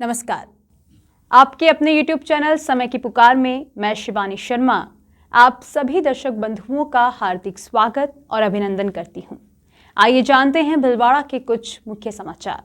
नमस्कार। आपके अपने YouTube चैनल समय की पुकार में मैं शिवानी शर्मा आप सभी दर्शक बंधुओं का हार्दिक स्वागत और अभिनंदन करती हूं। आइए जानते हैं भीलवाड़ा के कुछ मुख्य समाचार।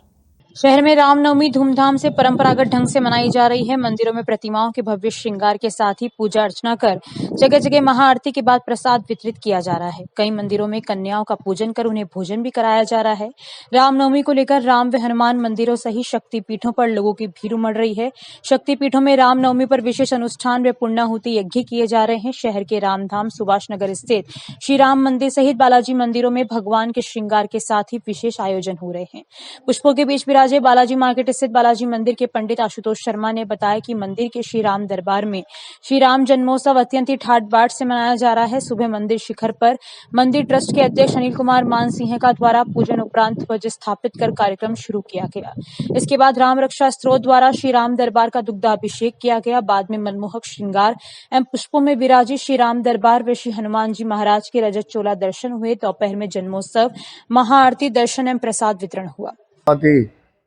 शहर में रामनवमी धूमधाम से परंपरागत ढंग से मनाई जा रही है। मंदिरों में प्रतिमाओं के भव्य श्रृंगार के साथ ही पूजा अर्चना कर जगह जगह महाआरती के बाद प्रसाद वितरित किया जा रहा है। कई मंदिरों में कन्याओं का पूजन कर उन्हें भोजन भी कराया जा रहा है। रामनवमी को लेकर राम व हनुमान मंदिरों सहित शक्तिपीठों पर लोगों की भीड़ उमड़ रही है। शक्तिपीठों में रामनवमी पर विशेष अनुष्ठान व पुण्याहुति यज्ञ किए जा रहे हैं। शहर के रामधाम सुभाष नगर स्थित श्री राम मंदिर सहित बालाजी मंदिरों में भगवान के श्रृंगार के साथ ही विशेष आयोजन हो रहे हैं। पुष्पों के बीच विराजे बालाजी मार्केट स्थित बालाजी मंदिर के पंडित आशुतोष शर्मा ने बताया कि मंदिर के श्री राम दरबार में श्री राम जन्मोत्सव अत्यंत ही ठाट बाट से मनाया जा रहा है। सुबह मंदिर शिखर पर मंदिर ट्रस्ट के अध्यक्ष अनिल कुमार मानसिंह का द्वारा पूजन उपरांत ध्वज स्थापित कर कार्यक्रम शुरू किया गया। इसके बाद राम रक्षा स्त्रोत द्वारा श्री राम दरबार का दुग्धाभिषेक किया गया। बाद में मनमोहक श्रृंगार एवं पुष्पों में विराजित श्री राम दरबार व श्री हनुमान जी महाराज के रजत चोला दर्शन हुए। दोपहर में जन्मोत्सव महाआरती दर्शन एवं प्रसाद वितरण हुआ।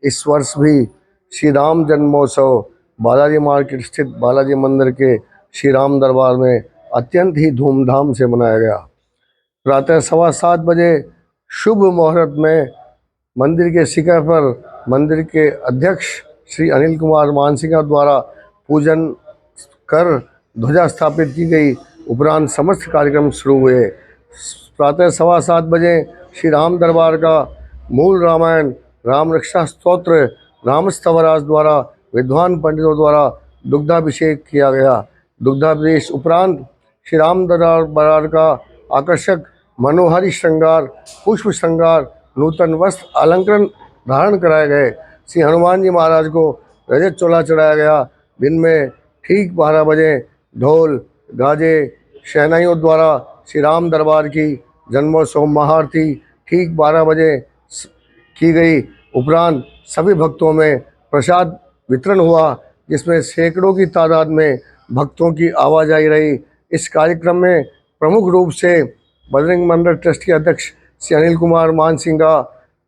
इस वर्ष भी श्री राम जन्मोत्सव बालाजी मार्केट स्थित बालाजी मंदिर के श्री राम दरबार में अत्यंत ही धूमधाम से मनाया गया। प्रातः 7:15 बजे शुभ मुहूर्त में मंदिर के शिखर पर मंदिर के अध्यक्ष श्री अनिल कुमार मानसिंह द्वारा पूजन कर ध्वजा स्थापित की गई। उपरांत समस्त कार्यक्रम शुरू हुए। प्रातः 7:15 बजे श्री राम दरबार का मूल रामायण राम रक्षा स्तोत्र रामस्तवराज द्वारा विद्वान पंडितों द्वारा दुग्धाभिषेक किया गया। दुग्धाभिषेक उपरांत श्री राम दरबार का आकर्षक मनोहारी श्रृंगार पुष्प श्रृंगार नूतन वस्त्र अलंकरण धारण कराए गए। श्री हनुमान जी महाराज को रजत चोला चढ़ाया गया। दिन में ठीक 12 बजे ढोल गाजे शहनाइयों द्वारा श्री राम दरबार की जन्मोत्सव महाआरती ठीक 12 बजे की गई। उपरांत सभी भक्तों में प्रसाद वितरण हुआ, जिसमें सैकड़ों की तादाद में भक्तों की आवाजाही रही। इस कार्यक्रम में प्रमुख रूप से बजरंग मंदिर ट्रस्ट के अध्यक्ष श्री अनिल कुमार मानसिंह,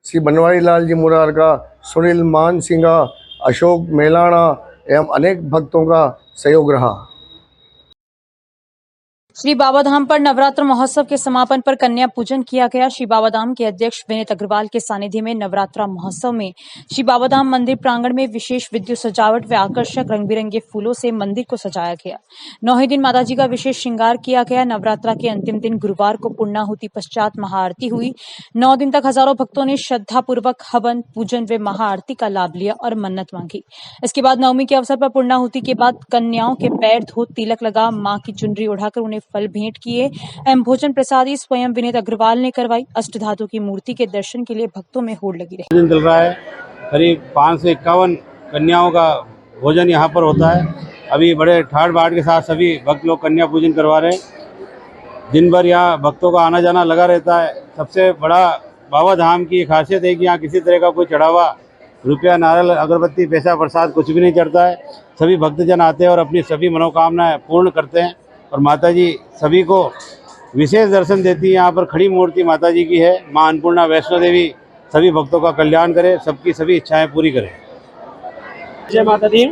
श्री बनवारी लाल जी मुरार का, सुनील मानसिंह, अशोक मेलाना एवं अनेक भक्तों का सहयोग रहा। श्री बाबाधाम पर नवरात्र महोत्सव के समापन पर कन्या पूजन किया गया। श्री बाबाधाम के अध्यक्ष विनीत अग्रवाल के सानिध्य में नवरात्रा महोत्सव में श्री बाबाधाम मंदिर प्रांगण में विशेष विद्युत सजावट व आकर्षक रंग बिरंगे फूलों से मंदिर को सजाया गया। 9 ही दिन माताजी का विशेष श्रृंगार किया गया। नवरात्रा के अंतिम दिन गुरुवार को पुण्याहुति पश्चात महाआरती हुई। 9 दिन तक हजारों भक्तों ने श्रद्धा पूर्वक हवन पूजन व महाआरती का लाभ लिया और मन्नत मांगी। इसके बाद नवमी के अवसर पर पुण्याहुति के बाद कन्याओं के पैर धो तिलक लगा मां की चुनरी उड़ाकर उन्हें फल भेंट किए एवं भोजन प्रसादी स्वयं विनीत अग्रवाल ने करवाई। अष्टधातु की मूर्ति के दर्शन के लिए भक्तों में होड़ लगी रही। चल रहा है। करीब 551 कन्याओं का भोजन यहाँ पर होता है। अभी बड़े ठाट बाट के साथ सभी भक्त लोग कन्या पूजन करवा रहे हैं। दिन भर यहाँ भक्तों का आना जाना लगा रहता है। सबसे बड़ा बाबा धाम की खासियत है कि यहाँ किसी तरह का कोई चढ़ावा रुपया नारियल अगरबत्ती पैसा प्रसाद कुछ भी नहीं चढ़ता है। सभी भक्तजन आते हैं और अपनी सभी मनोकामनाएं पूर्ण करते हैं और माता जी सभी को विशेष दर्शन देती है। यहाँ पर खड़ी मूर्ति माता जी की है। माँ अन्नपूर्णा वैष्णो देवी सभी भक्तों का कल्याण करे, सबकी सभी इच्छाएं पूरी करे। जय माता दी।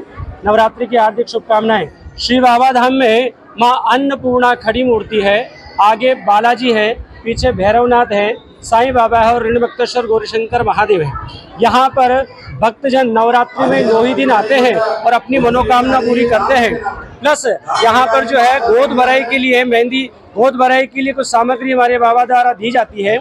नवरात्रि की हार्दिक शुभकामनाएं। श्री बाबा धाम में माँ अन्नपूर्णा खड़ी मूर्ति है। आगे बालाजी है, पीछे भैरवनाथ है, साईं बाबा है और ऋणमुक्तेश्वर गौरीशंकर महादेव है। यहाँ पर भक्तजन नवरात्रि में 9 ही दिन आते हैं और अपनी मनोकामना पूरी करते हैं। प्लस यहाँ पर जो है गोद भराई के लिए मेहंदी गोद भराई के लिए कुछ सामग्री हमारे बाबा द्वारा दी जाती है।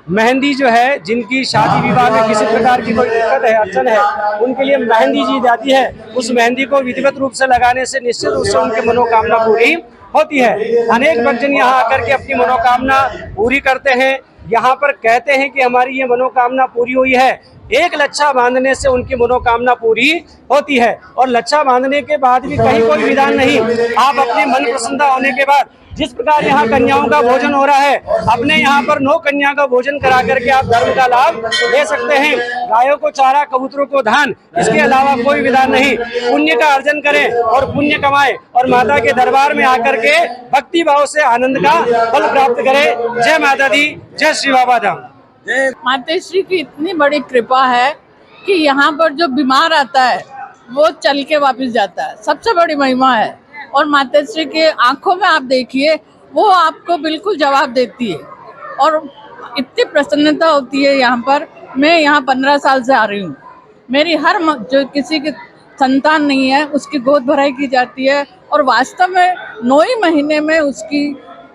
मेहंदी जो है जिनकी शादी विवाह में किसी प्रकार की कोई दिक्कत है अड़चन है उनके लिए मेहंदी दी जाती है। उस मेहंदी को विधिवत रूप से लगाने से निश्चित रूप से उनकी मनोकामना पूरी होती है। अनेक भक्तजन यहाँ आकर के अपनी मनोकामना पूरी करते हैं। यहाँ पर कहते हैं कि हमारी ये मनोकामना पूरी हुई है। एक लच्छा बांधने से उनकी मनोकामना पूरी होती है और लच्छा बांधने के बाद भी कहीं कोई विधान नहीं। आप अपने मन प्रसन्नता होने के बाद जिस प्रकार यहाँ कन्याओं का भोजन हो रहा है, अपने यहाँ पर 9 कन्या का भोजन करा करके आप धर्म का लाभ ले सकते हैं। गायों को चारा, कबूतरों को धान, इसके अलावा कोई विधान नहीं। पुण्य का अर्जन करें और पुण्य कमाएं और माता के दरबार में आकर के भक्ति भाव से आनंद का फल प्राप्त करें। जय माता दी, जय श्री बाबा धाम। माता श्री की इतनी बड़ी कृपा है कि यहाँ पर जो बीमार आता है वो चल के वापस जाता है, सबसे बड़ी महिमा है। और माताश्री के आंखों में आप देखिए, वो आपको बिल्कुल जवाब देती है और इतनी प्रसन्नता होती है यहाँ पर। मैं यहाँ 15 साल से आ रही हूँ। मेरी जो किसी की संतान नहीं है उसकी गोद भराई की जाती है और वास्तव में 9 ही महीने में उसकी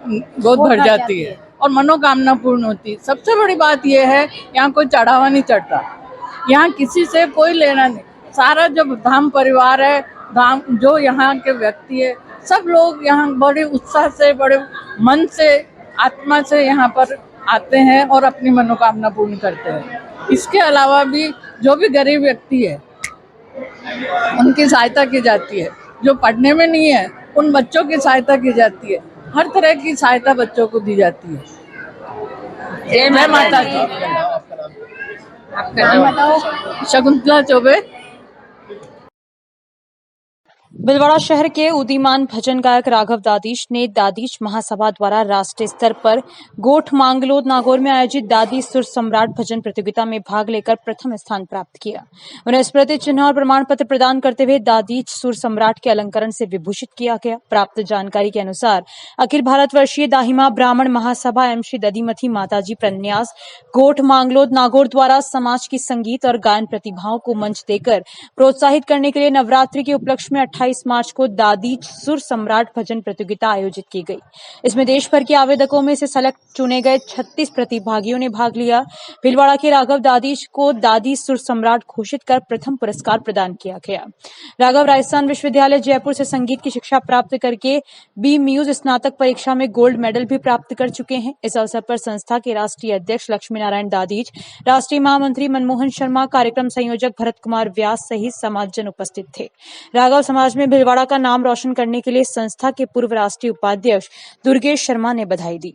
गोद भर जाती है और मनोकामना पूर्ण होती है। सबसे बड़ी बात यह है, यहाँ कोई चढ़ावा नहीं चढ़ता, यहाँ किसी से कोई लेना नहीं। सारा जो धाम परिवार है, धाम जो यहाँ के व्यक्ति है, सब लोग यहाँ बड़े उत्साह से, बड़े मन से, आत्मा से यहाँ पर आते हैं और अपनी मनोकामना पूर्ण करते हैं। इसके अलावा भी जो भी गरीब व्यक्ति है उनकी सहायता की जाती है। जो पढ़ने में नहीं है उन बच्चों की सहायता की जाती है। हर तरह की सहायता बच्चों को दी जाती है। जय माता दी। आपका नाम बताओ। शकुंतला चौबे। भीलवाड़ा शहर के उदीयमान भजन गायक राघव दादीश ने दादीच महासभा द्वारा राष्ट्रीय स्तर पर गोठ मांगलोद नागौर में आयोजित दादी सुर सम्राट भजन प्रतियोगिता में भाग लेकर प्रथम स्थान प्राप्त किया। उन्हें स्मृति चिन्ह और प्रमाण पत्र प्रदान करते हुए दादीच सुर सम्राट के अलंकरण से विभूषित किया गया। प्राप्त जानकारी के अनुसार अखिल भारतवर्षीय दाहिमा ब्राह्मण महासभा एवं श्री दधीमती माताजी प्रन्यास गोठ मांगलोद नागौर द्वारा समाज की संगीत और गायन प्रतिभाओं को मंच देकर प्रोत्साहित करने के लिए नवरात्रि के उपलक्ष्य में 28 मार्च को दादी सुर सम्राट भजन प्रतियोगिता आयोजित की गई। इसमें देश भर के आवेदकों में से सेलेक्ट चुने गए 36 प्रतिभागियों ने भाग लिया। भीलवाड़ा के राघव दादीश को दादी सुर सम्राट घोषित कर प्रथम पुरस्कार प्रदान किया गया। राघव राजस्थान विश्वविद्यालय जयपुर से संगीत की शिक्षा प्राप्त करके बी म्यूज स्नातक परीक्षा में गोल्ड मेडल भी प्राप्त कर चुके हैं। इस अवसर पर संस्था के राष्ट्रीय अध्यक्ष लक्ष्मी नारायण दादीज, राष्ट्रीय महामंत्री मनमोहन शर्मा, कार्यक्रम संयोजक भरत कुमार व्यास सहित समाजजन उपस्थित थे। राघव समाज में भीलवाड़ा का नाम रोशन करने के लिए संस्था के पूर्व राष्ट्रीय उपाध्यक्ष दुर्गेश शर्मा ने बधाई दी।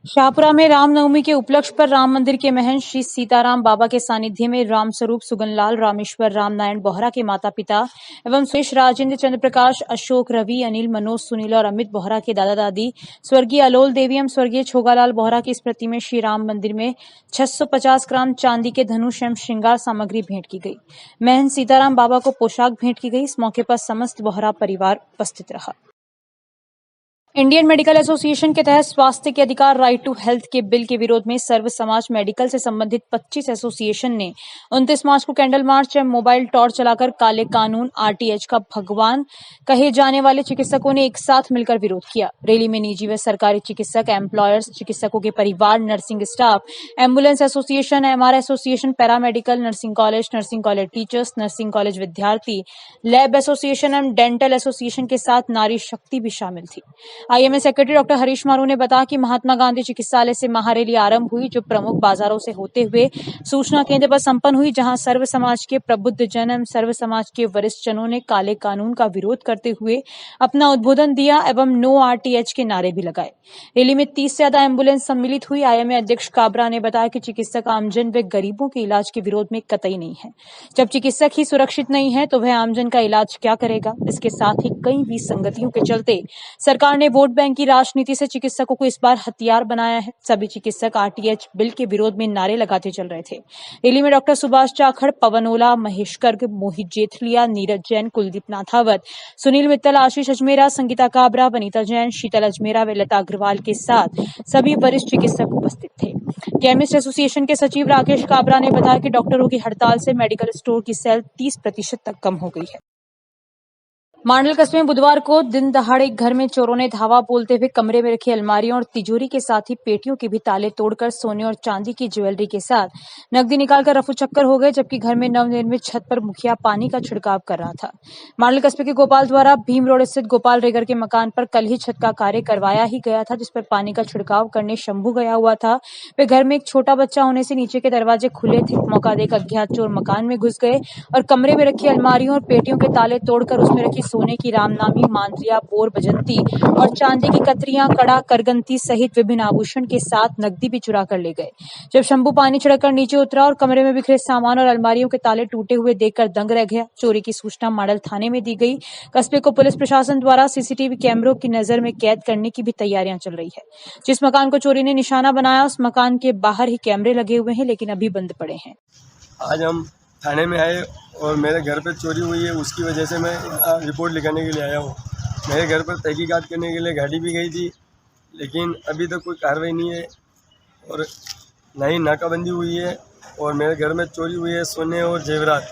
शाहपुरा में रामनवमी के उपलक्ष्य पर राम मंदिर के महंत श्री सीताराम बाबा के सानिध्य में राम स्वरूप सुगनलाल रामेश्वर रामनारायण बोहरा के माता पिता एवं सुरेश राजेंद्र चंद्र प्रकाश अशोक रवि अनिल मनोज सुनील और अमित बोहरा के दादा दादी स्वर्गीय अलोल देवी एवं स्वर्गीय छोगालाल बोहरा की स्मृति में श्री राम मंदिर में 650 ग्राम चांदी के धनुष एवं श्रृंगार सामग्री भेंट की गई। महंत सीताराम बाबा को पोशाक भेंट की गई। इस मौके पर समस्त बोहरा परिवार उपस्थित रहा। इंडियन मेडिकल एसोसिएशन के तहत स्वास्थ्य के अधिकार राइट टू हेल्थ के बिल के विरोध में सर्व समाज मेडिकल से संबंधित 25 एसोसिएशन ने 29 मार्च को कैंडल मार्च एवं मोबाइल टॉर्च चलाकर काले कानून आरटीएच का भगवान कहे जाने वाले चिकित्सकों ने एक साथ मिलकर विरोध किया। रैली में निजी व सरकारी चिकित्सक, एम्प्लॉयर्स, चिकित्सकों के परिवार, nursing staff, ambulance association, MR association, paramedical, nursing college teachers, nursing college विद्यार्थी, लैब एसोसिएशन एवं डेंटल एसोसिएशन के साथ नारी शक्ति भी शामिल थी। आईएमए सेक्रेटरी डॉक्टर हरीश मारू ने बताया कि महात्मा गांधी चिकित्सालय से महारैली आरंभ हुई, जो प्रमुख बाजारों से होते हुए सूचना केंद्र पर संपन्न हुई, जहां सर्व समाज के प्रबुद्ध जन एवं सर्व समाज के वरिष्ठ जनों ने काले कानून का विरोध करते हुए अपना उद्बोधन दिया एवं नो आरटीएच के नारे भी लगाए। रैली में 30 से ज्यादा एम्बुलेंस सम्मिलित हुई। आईएमए अध्यक्ष काबरा ने बताया कि चिकित्सक आमजन व गरीबों के इलाज के विरोध में कतई नहीं है। जब चिकित्सक ही सुरक्षित नहीं है तो वह आमजन का इलाज क्या करेगा। इसके साथ ही कई विसंगतियों के चलते सरकार ने वोट बैंक की राजनीति से चिकित्सकों को इस बार हथियार बनाया है। सभी चिकित्सक आरटीएच बिल के विरोध में नारे लगाते चल रहे थे। रैली में डॉक्टर सुभाष चाखड़, पवन ओला, महेश गर्ग, मोहित जेठलिया, नीरज जैन, कुलदीप नाथावत, सुनील मित्तल, आशीष अजमेरा, संगीता काबरा, वनीता जैन, शीतल अजमेरा व लता अग्रवाल के साथ सभी वरिष्ठ चिकित्सक उपस्थित थे। केमिस्ट एसोसिएशन के सचिव राकेश काबरा ने बताया कि डॉक्टरों की हड़ताल से मेडिकल स्टोर की सेल 30% तक कम हो गई है। मांडल कस्बे में बुधवार को दिन दहाड़े एक घर में चोरों ने धावा बोलते हुए कमरे में रखी अलमारियों और तिजोरी के साथ ही पेटियों के भी ताले तोड़कर सोने और चांदी की ज्वेलरी के साथ नकदी निकालकर रफू चक्कर हो गए, जबकि घर में नवनिर्मित छत पर मुखिया पानी का छिड़काव कर रहा था। मांडल कस्बे के गोपाल द्वारा भीम रोड स्थित गोपाल रेगर के मकान पर कल ही छत का कार्य करवाया ही गया था, जिस पर पानी का छिड़काव करने शंभू गया हुआ था। वे घर में एक छोटा बच्चा होने से नीचे के दरवाजे खुले थे। मौका देकर अज्ञात चोर मकान में घुस गए और कमरे में रखी अलमारियों और पेटियों के ताले तोड़कर उसमें रखी सोने की रामनामी, मांद्रिया, बोर, बजंती और चांदी की कतरियां, कड़ा, करगंती सहित विभिन्न आभूषण के साथ नकदी भी चुरा कर ले गए। जब शंभू पानी छिड़ककर नीचे उतरा और कमरे में बिखरे सामान और अलमारियों के ताले टूटे हुए देखकर दंग रह गया। चोरी की सूचना मांडल थाने में दी गई। कस्बे को पुलिस प्रशासन द्वारा सीसीटीवी कैमरों की नजर में कैद करने की भी तैयारियां चल रही है। जिस मकान को चोरी ने निशाना बनाया, उस मकान के बाहर ही कैमरे लगे हुए हैं, लेकिन अभी बंद पड़े हैं। आज हम थाने में आए और मेरे घर पर चोरी हुई है, उसकी वजह से मैं रिपोर्ट लिखाने के लिए आया हूँ। मेरे घर पर तहकीकात करने के लिए गाड़ी भी गई थी, लेकिन अभी तक कोई कार्रवाई नहीं है और ना ही नाकाबंदी हुई है। और मेरे घर में चोरी हुई है, सोने और जेवरात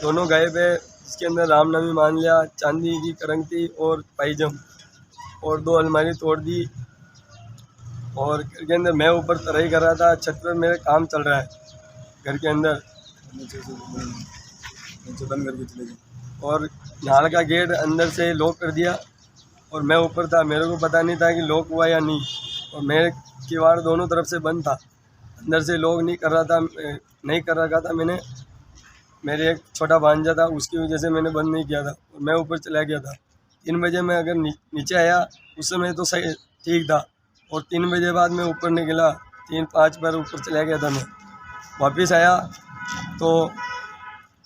दोनों गायब है, जिसके अंदर रामनामी मान लिया, चांदी की करंगती और पाइजम, और 2 अलमारी तोड़ दी। और घर के अंदर मैं ऊपर तराई कर रहा था, छत पर मेरे काम चल रहा है, घर के अंदर नीचे बंद करके चले गए और नाल का गेट अंदर से लॉक कर दिया। और मैं ऊपर था, मेरे को पता नहीं था कि लॉक हुआ या नहीं, और मेरे किवाड़ दोनों तरफ से बंद था, अंदर से लॉक नहीं कर रहा था, नहीं कर रखा था मैंने। मेरे एक छोटा भांजा था, उसकी वजह से मैंने बंद नहीं किया था और मैं ऊपर चला गया था। 3 बजे मैं अगर नीचे आया उस समय तो सही ठीक था, और 3 बजे बाद मैं ऊपर निकला, 3-5 बार ऊपर चला गया था। मैं वापस आया तो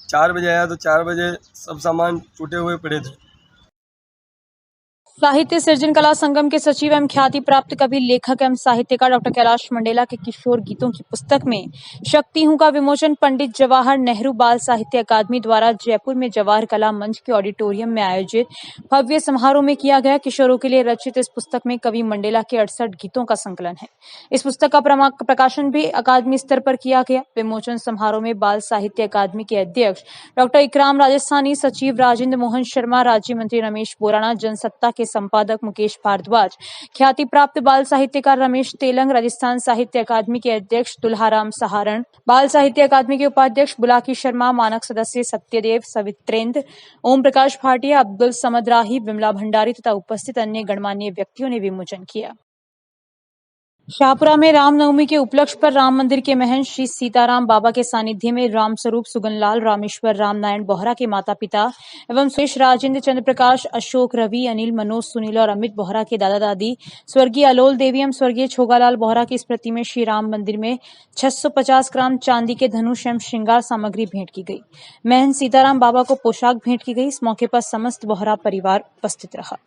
4 बजे आया तो 4 बजे सब सामान टूटे हुए पड़े थे। साहित्य सृजन कला संगम के सचिव एवं ख्याति प्राप्त कवि, लेखक एवं साहित्यकार डॉक्टर कैलाश मंडेला के किशोर गीतों की पुस्तक में शक्ति हूं का विमोचन पंडित जवाहर नेहरू बाल साहित्य अकादमी द्वारा जयपुर में जवाहर कला मंच के ऑडिटोरियम में आयोजित भव्य समारोह में किया गया। किशोरों के लिए रचित इस पुस्तक में कवि मंडेला के 68 गीतों का संकलन है। इस पुस्तक का प्रकाशन भी अकादमी स्तर पर किया गया। विमोचन समारोह में बाल साहित्य अकादमी के अध्यक्ष डॉक्टर इकराम राजस्थानी, सचिव राजेंद्र मोहन शर्मा, राज्य मंत्री रमेश बोराना, जनसत्ता के संपादक मुकेश भारद्वाज, ख्याति प्राप्त बाल साहित्यकार रमेश तेलंग, राजस्थान साहित्य अकादमी के अध्यक्ष दुल्हाराम सहारण, बाल साहित्य अकादमी के उपाध्यक्ष बुलाकी शर्मा, मानक सदस्य सत्यदेव सवित्रेंद्र, ओम प्रकाश भाटिया, अब्दुल समद राही, विमला भंडारी तथा उपस्थित अन्य गणमान्य व्यक्तियों ने विमोचन किया। शाहपुरा में रामनवमी के उपलक्ष्य पर राम मंदिर के महंत श्री सीताराम बाबा के सानिध्य में राम स्वरूप सुगनलाल, रामेश्वर रामनारायण बोहरा के माता पिता एवं सुरेश, राजेंद्र, चंद्र प्रकाश, अशोक, रवि, अनिल, मनोज, सुनील और अमित बोहरा के दादा दादी स्वर्गीय अलोल देवी एवं स्वर्गीय छोगालाल बोहरा की स्मृति में श्री राम मंदिर में 650 ग्राम चांदी के धनुष एवं श्रृंगार सामग्री भेंट की गई। महंत सीताराम बाबा को पोशाक भेंट की गई। इस मौके पर समस्त बोहरा परिवार उपस्थित रहा।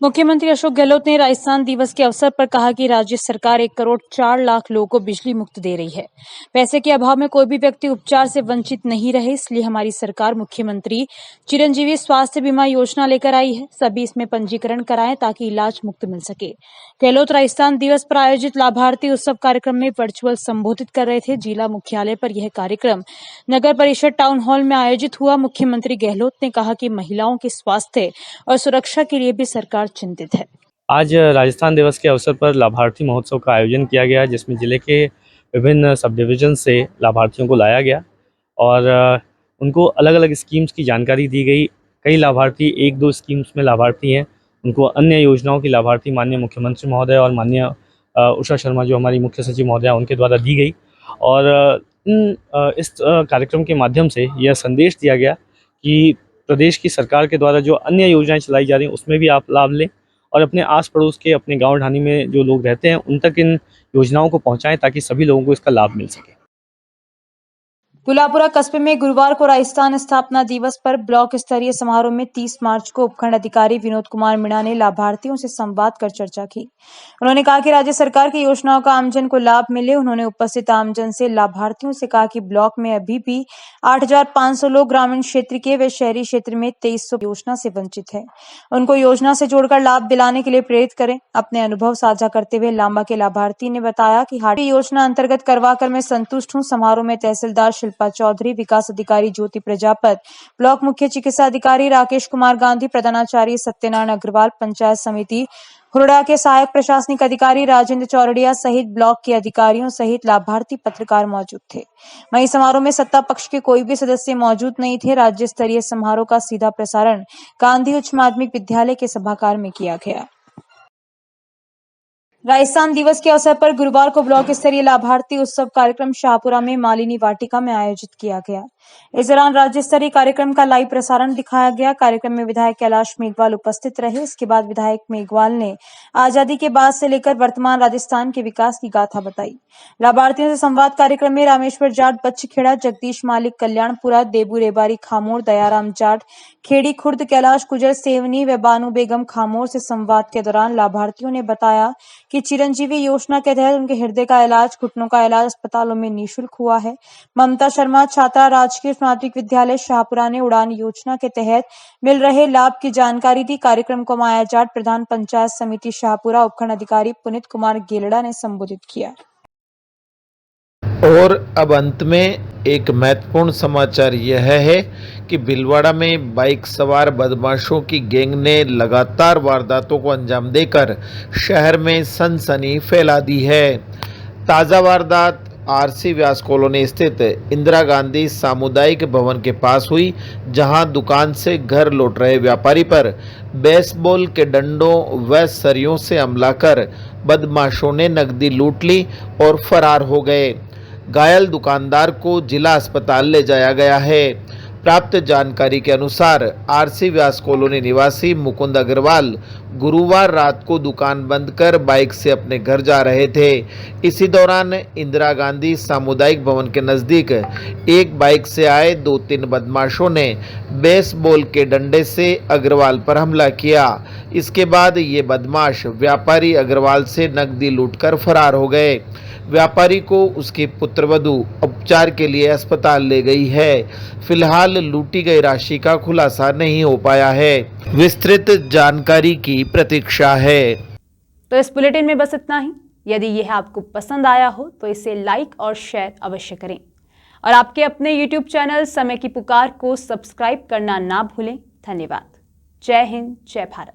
मुख्यमंत्री अशोक गहलोत ने राजस्थान दिवस के अवसर पर कहा कि राज्य सरकार 1 करोड़ 4 लाख लोगों को बिजली मुक्त दे रही है। पैसे के अभाव में कोई भी व्यक्ति उपचार से वंचित नहीं रहे, इसलिए हमारी सरकार मुख्यमंत्री चिरंजीवी स्वास्थ्य बीमा योजना लेकर आई है। सभी इसमें पंजीकरण कराएं ताकि इलाज मुक्त मिल सके। गहलोत राजस्थान दिवस पर आयोजित लाभार्थी उत्सव कार्यक्रम में वर्चुअल संबोधित कर रहे थे। जिला मुख्यालय पर यह कार्यक्रम नगर परिषद टाउन हॉल में आयोजित हुआ। मुख्यमंत्री गहलोत ने कहा कि महिलाओं के स्वास्थ्य और सुरक्षा के लिए भी सरकार चिंतित है। आज राजस्थान दिवस के अवसर पर लाभार्थी महोत्सव का आयोजन किया गया, जिसमें जिले के विभिन्न सब डिवीजन से लाभार्थियों को लाया गया और उनको अलग अलग स्कीम्स की जानकारी दी गई। कई लाभार्थी 1-2 स्कीम्स में लाभार्थी हैं, उनको अन्य योजनाओं की लाभार्थी माननीय मुख्यमंत्री महोदय और माननीय उषा शर्मा जो हमारी मुख्य सचिव महोदय उनके द्वारा दी गई। और इस कार्यक्रम के माध्यम से यह संदेश दिया गया कि प्रदेश की सरकार के द्वारा जो अन्य योजनाएं चलाई जा रही हैं उसमें भी आप लाभ लें और अपने आस पड़ोस के, अपने गांव ढाणी में जो लोग रहते हैं उन तक इन योजनाओं को पहुंचाएं ताकि सभी लोगों को इसका लाभ मिल सके। दुलापुरा कस्बे में गुरुवार को राजस्थान स्थापना दिवस पर ब्लॉक स्तरीय समारोह में 30 मार्च को उपखंड अधिकारी विनोद कुमार मीणा ने लाभार्थियों से संवाद कर चर्चा की। उन्होंने कहा कि राज्य सरकार की योजनाओं का आमजन को लाभ मिले। उन्होंने उपस्थित आमजन से लाभार्थियों से कहा कि ब्लॉक में अभी भी 8,500 लोग ग्रामीण क्षेत्र के व शहरी क्षेत्र में 2300 योजना से वंचित है। उनको योजना से जोड़कर लाभ दिलाने के लिए प्रेरित करें। अपने अनुभव साझा करते हुए लांबा के लाभार्थी ने बताया कि हार्टी योजना अंतर्गत करवाकर मैं संतुष्ट हूँ। समारोह में तहसीलदार शिल्पा चौधरी, विकास अधिकारी ज्योति प्रजापत, ब्लॉक मुख्य चिकित्सा अधिकारी राकेश कुमार गांधी, प्रधानाचार्य सत्यनारायण अग्रवाल, पंचायत समिति हुरडा के सहायक प्रशासनिक अधिकारी राजेंद्र चौरडिया सहित ब्लॉक के अधिकारियों सहित लाभार्थी पत्रकार मौजूद थे। वहीं समारोह में सत्ता पक्ष के कोई भी सदस्य मौजूद नहीं थे। राज्य स्तरीय समारोह का सीधा प्रसारण गांधी उच्च माध्यमिक विद्यालय के सभागार में किया गया। राजस्थान दिवस के अवसर पर गुरुवार को ब्लॉक स्तरीय लाभार्थी उत्सव कार्यक्रम शाहपुरा में मालिनी वाटिका में आयोजित किया गया। इस दौरान राज्य स्तरीय कार्यक्रम का लाइव प्रसारण दिखाया गया। कार्यक्रम में विधायक कैलाश मेघवाल उपस्थित रहे। इसके बाद विधायक मेघवाल ने आजादी के बाद से लेकर वर्तमान राजस्थान के विकास की गाथा बताई। लाभार्थियों से संवाद कार्यक्रम में रामेश्वर जाट, बच्चखेड़ा, जगदीश मालिक, कल्याणपुरा, देबू रेबारी खामोर, दयाराम जाट, खेड़ी खुर्द, कैलाश गुजर सेवनी व बानू बेगम खामोर से संवाद के दौरान लाभार्थियों ने बताया कि चिरंजीवी योजना के तहत उनके हृदय का इलाज, घुटनों का इलाज अस्पतालों में निःशुल्क हुआ है। ममता शर्मा, छात्रा, राजकीय स्नातक विद्यालय शाहपुरा ने उड़ान योजना के तहत मिल रहे लाभ की जानकारी दी। कार्यक्रम को माया जाट, प्रधान पंचायत समिति शाहपुरा, उपखंड अधिकारी पुनीत कुमार गेलड़ा ने संबोधित किया। और अब अंत में एक महत्वपूर्ण समाचार यह है कि भीलवाड़ा में बाइक सवार बदमाशों की गैंग ने लगातार वारदातों को अंजाम देकर शहर में सनसनी फैला दी है। ताज़ा वारदात आरसी व्यास कॉलोनी स्थित इंदिरा गांधी सामुदायिक भवन के पास हुई, जहां दुकान से घर लौट रहे व्यापारी पर बेसबॉल के डंडों व सरियों से हमला कर बदमाशों ने नकदी लूट ली और फरार हो गए। घायल दुकानदार को जिला अस्पताल ले जाया गया है। प्राप्त जानकारी के अनुसार आरसी व्यास कॉलोनी निवासी मुकुंद अग्रवाल गुरुवार रात को दुकान बंद कर बाइक से अपने घर जा रहे थे। इसी दौरान इंदिरा गांधी सामुदायिक भवन के नज़दीक एक बाइक से आए 2-3 बदमाशों ने बेसबॉल के डंडे से अग्रवाल पर हमला किया। इसके बाद ये बदमाश व्यापारी अग्रवाल से नकदी लूटकर फरार हो गए। व्यापारी को उसकी पुत्रवधू उपचार के लिए अस्पताल ले गई है। फिलहाल लूटी गई राशि का खुलासा नहीं हो पाया है। विस्तृत जानकारी की प्रतीक्षा है। तो इस बुलेटिन में बस इतना ही। यदि यह आपको पसंद आया हो तो इसे लाइक और शेयर अवश्य करें और आपके अपने YouTube चैनल समय की पुकार को सब्सक्राइब करना ना भूलें। धन्यवाद। जय हिंद, जय भारत।